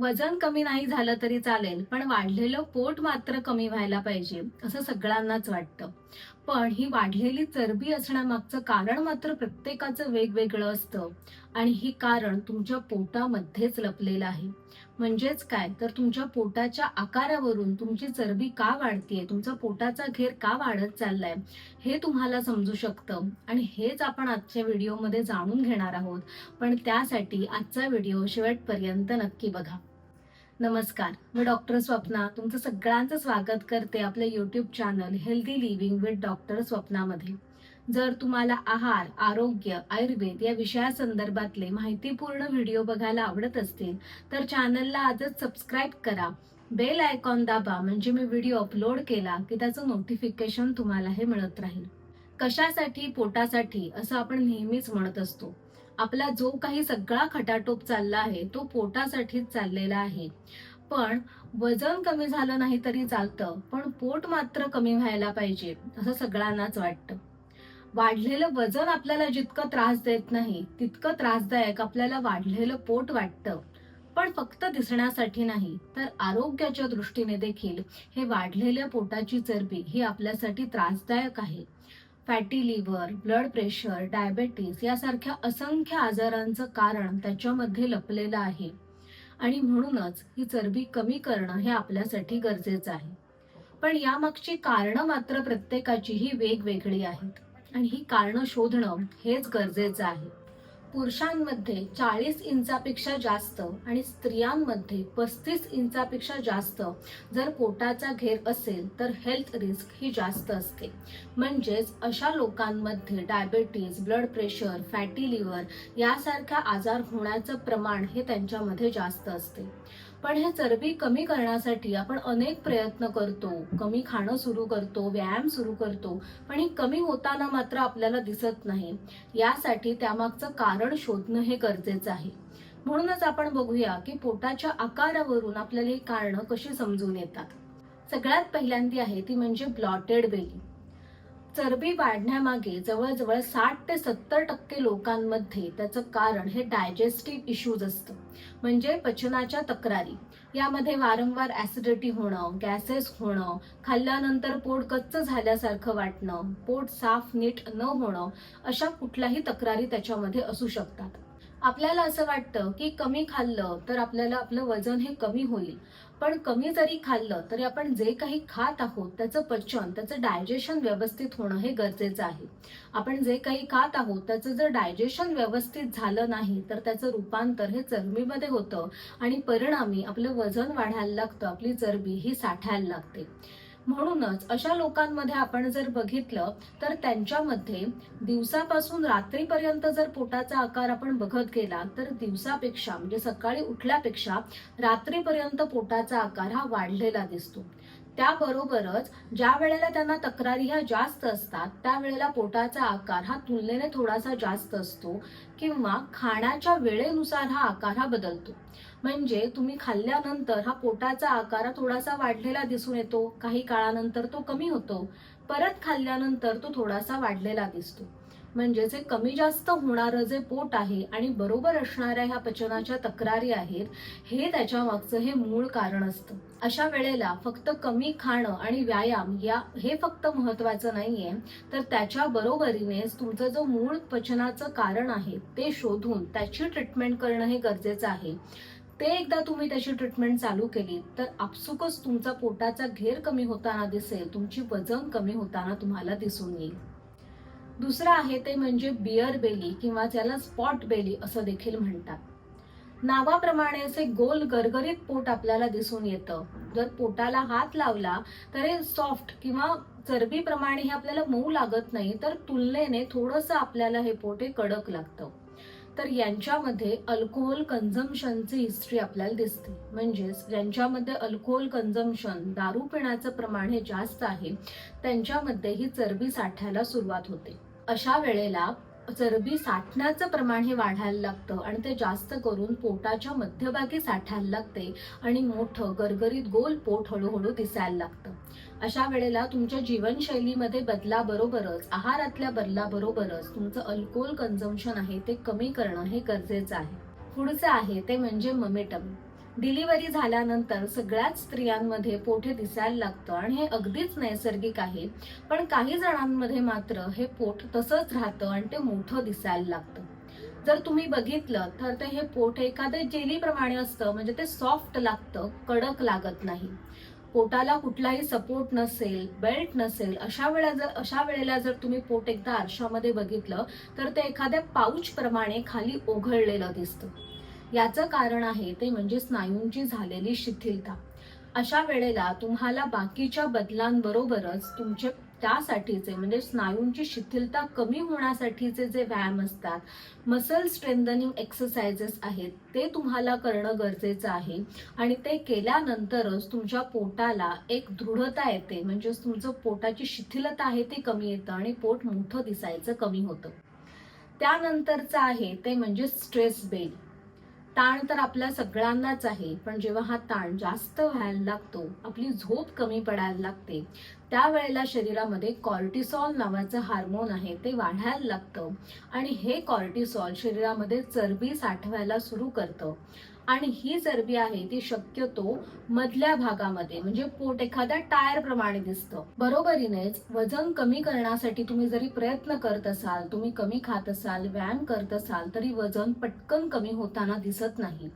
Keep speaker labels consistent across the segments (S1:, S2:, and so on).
S1: वजन कमी नाही झालं तरी चालेल, पण वाढलेलं पोट मात्र कमी व्हायला पाहिजे, असं सगळ्यांनाच वाटतं. पण ही वाढलेली चरबी असण्यामागचं कारण मात्र प्रत्येकाचं वेगवेगळं असतं आणि ही कारण तुमच्या पोटामध्येच लपलेलं आहे. म्हणजेच काय तर तुमच्या पोटाच्या आकारावरून तुमची चरबी का वाढतेय, तुमचा पोटाचा घेर का वाढत चाललाय, हे तुम्हाला समजू शकतं आणि हेच आपण आजच्या व्हिडिओमध्ये जाणून घेणार आहोत. पण त्यासाठी आजचा व्हिडिओ शेवटपर्यंत नक्की बघा. नमस्कार, मी डॉक्टर स्वप्ना तुमचं सगळ्यांचं स्वागत करते आपल्या YouTube channel healthy living with doctor स्वप्नामध्ये. जर तुम्हाला आहार, आरोग्य, आयुर्वेद या विषयासंदर्भातले माहितीपूर्ण व्हिडिओ बघायला आवडत असतील तर चॅनलला आजच सबस्क्राईब करा. बेल आयकॉन दाबा म्हणजे मी व्हिडिओ अपलोड केला की त्याचं नोटिफिकेशन तुम्हाला हे मिळत राहील. कशासाठी? पोटासाठी असं आपण नेहमीच म्हणत असतो. आपला जो काही सगळा खटाटोप चालला आहे तो पोटासाठीच चाललेला आहे. पण वजन कमी झालं नाही तरी चालतं, पण पोट मात्र कमी व्हायला पाहिजे असं सगळ्यांनाच वाटतं. वाढलेलं वजन आपल्याला जितकं त्रास देत नाही तितकं त्रासदायक आपल्याला वाढलेलं पोट वाटतं. पण फक्त दिसण्यासाठी नाही तर आरोग्याच्या दृष्टीने देखील हे वाढलेल्या पोटाची चरबी ही आपल्यासाठी त्रासदायक आहे. Fatty liver, blood pressure, diabetes यासारख्या असंख्य आजारांचं कारण त्याच्यामध्ये लपलेलं आहे आणि म्हणूनच ही चरबी कमी करणं हे आपल्यासाठी गरजेचं आहे. पण यामागची कारणं मात्र प्रत्येकाची ही वेगवेगळी आहेत आणि ही कारणं शोधणं हेच गरजेचं आहे. पुरुषांमध्ये 40 इंचापेक्षा जास्त आणि स्त्रियांमध्ये 35 इंचापेक्षा जास्त जर पोटाचा घेर असेल तर हेल्थ रिस्क ही जास्त असते. म्हणजेच अशा लोकांमध्ये diabetes, blood pressure, fatty liver यासारख्या आजार होण्याचं प्रमाण हे त्यांच्यामध्ये जास्त असते. पण हे चरबी कमी करण्यासाठी आपण अनेक प्रयत्न करतो, कमी खाणं सुरू करतो, व्यायाम सुरू करतो, पण ही कमी होताना मात्र आपल्याला दिसत नाही. यासाठी त्यामागचं कारण शोधणं हे गरजेचं आहे. म्हणूनच आपण बघूया की पोटाच्या आकारावरून आपल्याला ही कारणं कशी समजून येतात. सगळ्यात पहिल्यांदी आहे ती म्हणजे ब्लॉटेड बेली. चरबी वाढण्यामागे जवळजवळ 60 ते 70% लोकांमध्ये त्याचं कारण हे डायजेस्टिव्ह इश्यूज असतं, म्हणजे पचनाच्या तक्रारी. यामध्ये वारंवार ऍसिडिटी होणं, गॅसेस होणं, खाल्ल्यानंतर पोट गच्च झाल्यासारखं वाटणं, पोट साफ नीट न होणं, अशा कुठल्याही तक्रारी त्याच्यामध्ये असू शकतात. आपल्याला असं वाटतं की कमी खाल्लं तर आपल्याला आपलं वजन हे कमी होईल. पण कमी जरी खाल्लं तरी आपण जे काही खात आहोत त्याचं पचन, त्याचं डायजेशन व्यवस्थित होणं हे गरजेचं आहे. आपण जे काही खात आहोत त्याचं जर डायजेशन व्यवस्थित झालं नाही तर त्याचं रूपांतर हे चरबीमध्ये होतं आणि परिणामी आपलं वजन वाढायला लागतं, आपली चरबी ही साठायला लागते. म्हणूनच अशा लोकांमध्ये आपण जर बघितलं तर त्यांच्यामध्ये दिवसापासून रात्रीपर्यंत जर पोटाचा आकार आपण बघत गेला तर दिवसापेक्षा म्हणजे सकाळी उठल्यापेक्षा रात्रीपर्यंत पोटाचा आकार हा वाढलेला दिसतो. त्याबरोबरच ज्या वेळेला त्यांना तक्रारी ह्या जास्त असतात त्यावेळेला पोटाचा आकार हा तुलनेने थोडासा जास्त असतो किंवा खाण्याच्या वेळेनुसार हा आकार हा बदलतो. म्हणजे तुम्ही खाल्ल्यानंतर हा पोटाचा आकार थोडासा वाढलेला दिसून येतो, काही काळानंतर तो कमी होतो, परत खाल्ल्यानंतर तो थोडासा वाढलेला दिसतो. म्हणजे जे कमी जास्त होणारं जे पोट आहे आणि बरोबर असणाऱ्या ह्या पचनाच्या तक्रारी आहेत हे त्याच्या मागचं हे मूळ कारण असतं. अशा वेळेला फक्त कमी खाणं आणि व्यायाम हे फक्त महत्वाचं नाहीये, तर त्याच्या बरोबरीनेच तुमचं जो मूळ पचनाचं कारण आहे ते शोधून त्याची ट्रीटमेंट करणं हे गरजेचं आहे. ते एकदा तुम्ही त्याची ट्रीटमेंट चालू केली तर आपसुकच तुमचा पोटाचा घेर कमी होताना दिसेल, तुमची वजन कमी होताना तुम्हाला दिसून येईल. दुसरं आहे ते म्हणजे बिअर बेली किंवा ज्याला स्पॉट बेली असं देखील म्हणतात. नावाप्रमाणे असे गोल गरगरीत पोट आपल्याला दिसून येतं. जर पोटाला हात लावला तर हे सॉफ्ट किंवा चरबीप्रमाणे हे आपल्याला मऊ लागत नाही, तर तुलनेने थोडंसं आपल्याला हे पोट हे कडक लागतं. तर यांच्यामध्ये अल्कोहोल कन्झम्पशनची हिस्ट्री आपल्याला दिसते. म्हणजेच ज्यांच्यामध्ये अल्कोहोल कन्झम्पशन, दारू पिण्याचं प्रमाण हे जास्त आहे त्यांच्यामध्ये ही चरबी साठायला सुरुवात होते. अशा वेळेला चरबी साठण्याचं प्रमाण हे वाढायला लागतं आणि ते जास्त करून पोटाच्या मध्यभागी साठायला लागते आणि मोठं गरगरीत गोल पोट हळूहळू दिसायला लागतं. अशा वेळेला तुमच्या जीवनशैलीमध्ये बदलाबरोबरच, आहारातल्या बदलाबरोबरच तुमचं अल्कोहोल कन्झम्पशन आहे ते कमी करणं हे गरजेचं आहे. पुढचं आहे ते म्हणजे मोमेंटम. डिलिव्हरी झाल्यानंतर सगळ्याच स्त्रियांमध्ये पोट हे दिसायला लागतं आणि हे अगदीच नैसर्गिक आहे. पण काही जणांमध्ये मात्र हे पोट तसंच राहतं आणि ते मोठं दिसायला लागतं. जर तुम्ही बघितलं तर ते हे पोट एखाद्या जेलीप्रमाणे असतं, म्हणजे ते सॉफ्ट लागतं, कडक लागत नाही. पोटाला कुठलाही सपोर्ट नसेल, बेल्ट नसेल, अशा वेळेला जर तुम्ही पोट एकदा आरशामध्ये बघितलं तर ते एखाद्या पाऊच प्रमाणे खाली ओघळलेलं दिसतं. याचं कारण आहे ते म्हणजे स्नायूंची झालेली शिथिलता. अशा वेळेला तुम्हाला बाकीच्या बदलांबरोबरच तुमचे त्यासाठीचे म्हणजे स्नायूंची शिथिलता कमी होण्यासाठीचे जे व्यायाम असतात, मसल स्ट्रेंथनिंग एक्सरसाइजेस आहेत, ते तुम्हाला करणं गरजेचं आहे. आणि ते केल्यानंतरच तुमच्या पोटाला एक दृढता येते, म्हणजे तुमचं पोटाची शिथिलता आहे ती कमी येतं आणि पोट मोठं दिसायचं कमी होतं. त्यानंतरचं आहे ते म्हणजे स्ट्रेस बेली. ताण तर आपल्या सगळ्यांनाच आहे, पण जेव्हा हा ताण जास्त व्हायला लागतो, आपली झोप कमी पडायला लागते, त्यावेळेला शरीरामध्ये कॉर्टिसॉल नावाचं हार्मोन आहे ते वाढायला लागतं आणि हे कॉर्टिसॉल शरीरामध्ये चरबी साठवायला सुरू करतं. आणि ही चरबी आहे ती शक्यतो मधल्या भागामध्ये, म्हणजे पोट एखाद्या टायर प्रमाणे दिसतं. बरोबरीनेच वजन कमी करण्यासाठी तुम्ही जरी प्रयत्न करत असाल, तुम्ही कमी खात असाल, व्यायाम करत असाल, तरी वजन पटकन कमी होताना दिसत नाही.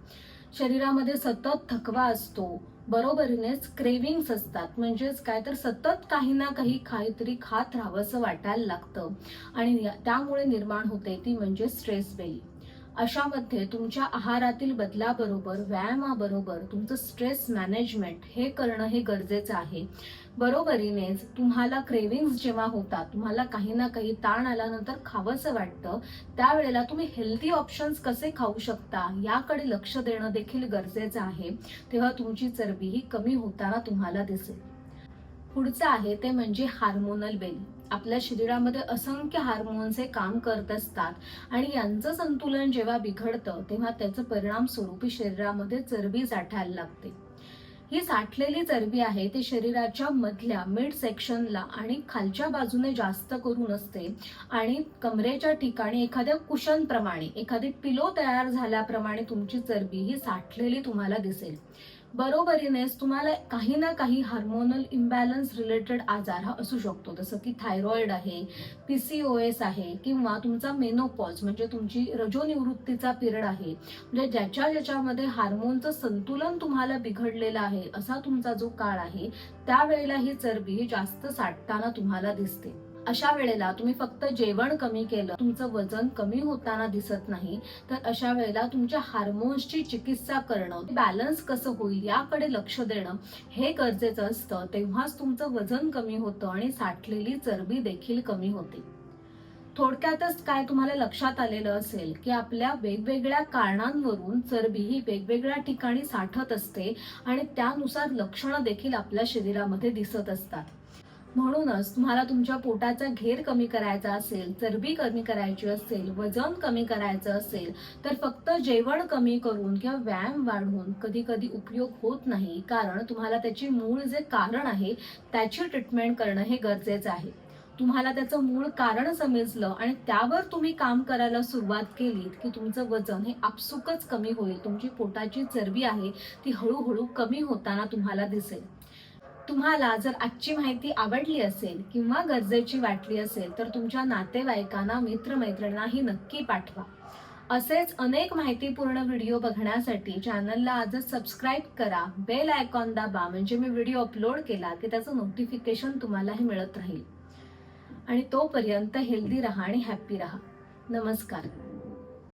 S1: शरीरामध्ये सतत थकवा असतो, बरोबरीनेच क्रेविंग्स असतात, म्हणजेच काय तर सतत काही ना काही काहीतरी खात राहावंसं वाटायला लागतं आणि त्यामुळे निर्माण होते ती म्हणजे स्ट्रेस बेली. अशामध्ये तुमच्या आहारातील बदलाबरोबर व्यायामाबरोबर तुमचं स्ट्रेस मॅनेजमेंट हे करणं हे गरजेचं आहे. बरोबरीनेच तुम्हाला क्रेविंग्स जेव्हा होतात, तुम्हाला काही ना काही ताण आल्यानंतर खावंसं वाटतं, त्यावेळेला तुम्ही हेल्दी ऑप्शन्स कसे खाऊ शकता याकडे लक्ष देणं देखील गरजेचं आहे. तेव्हा तुमची चरबी ही कमी होताना तुम्हाला दिसेल. पुढचं आहे ते म्हणजे हार्मोनल बेली. आपल्या शरीरामध्ये असंख्य हार्मोन्स हे काम करत असतात आणि यांचं संतुलन जेव्हा बिघडतं तेव्हा त्याचं परिणाम स्वरूपी शरीरामध्ये चरबी साठायला लागते. ही साठलेली चरबी आहे ती शरीराच्या मधल्या मिड सेक्शनला आणि खालच्या बाजूने जास्त करून असते आणि कमरेच्या ठिकाणी एखाद्या कुशन प्रमाणे, एखादी पिलो तयार झाल्याप्रमाणे तुमची चरबी ही साठलेली तुम्हाला दिसेल. बरोबरीनेच तुम्हाला काही ना काही हार्मोनल इम्बॅलन्स रिलेटेड आजार हा असू शकतो, जसं की थायरॉइड आहे, PCOS आहे किंवा तुमचा मेनोपॉज म्हणजे तुमची रजोनिवृत्तीचा पिरियड आहे, म्हणजे ज्याच्यामध्ये हार्मोनचं संतुलन तुम्हाला बिघडलेलं आहे असा तुमचा जो काळ आहे, त्यावेळेला ही चरबी ही जास्त साठताना तुम्हाला दिसते. अशा वेळेला तुम्ही फक्त जेवण कमी केलं, तुमचं वजन कमी होताना दिसत नाही, तर अशा वेळेला तुमच्या हार्मोन्सची चिकित्सा करणं, बॅलन्स कसं होईल याकडे लक्ष देणं हे गरजेचं असतं. तेव्हाच तुमचं वजन कमी होतं आणि साठलेली चरबी देखील कमी होते. थोडक्यातच काय तुम्हाला लक्षात आलेलं असेल की आपल्या वेगवेगळ्या कारणांवरून चरबी ही वेगवेगळ्या ठिकाणी साठत असते आणि त्यानुसार लक्षणं देखील आपल्या शरीरामध्ये दिसत असतात. म्हणूनच तुम्हाला तुमच्या पोटाचा घेर कमी करायचा असेल, चरबी कमी करायची असेल, वजन कमी करायचं असेल, तर फक्त जेवण कमी करून किंवा व्यायाम वाढवून कधी कधी उपयोग होत नाही, कारण तुम्हाला त्याची मूळ जे कारण आहे त्याची ट्रीटमेंट करणं हे गरजेचं आहे. तुम्हाला त्याचं मूळ कारण समजलं आणि त्यावर तुम्ही काम करायला सुरुवात केलीत की तुमचं वजन हे आपसुकच कमी होईल, तुमची पोटाची चरबी आहे ती हळूहळू कमी होताना तुम्हाला दिसेल. तुम्हाला जर आजची माहिती आवडली असेल किंवा गरजेची वाटली असेल तर तुमच्या नातेवाईकांना, मित्रमैत्रिणींना ही नक्की पाठवा. असेच अनेक माहितीपूर्ण व्हिडिओ बघण्यासाठी चॅनलला आजच सबस्क्राईब करा, बेल आयकॉन दाबा, म्हणजे मी व्हिडिओ अपलोड केला की त्याचं नोटिफिकेशन तुम्हालाही मिळत राहील. आणि तोपर्यंत हेल्दी राहा आणि हॅप्पी राहा. नमस्कार.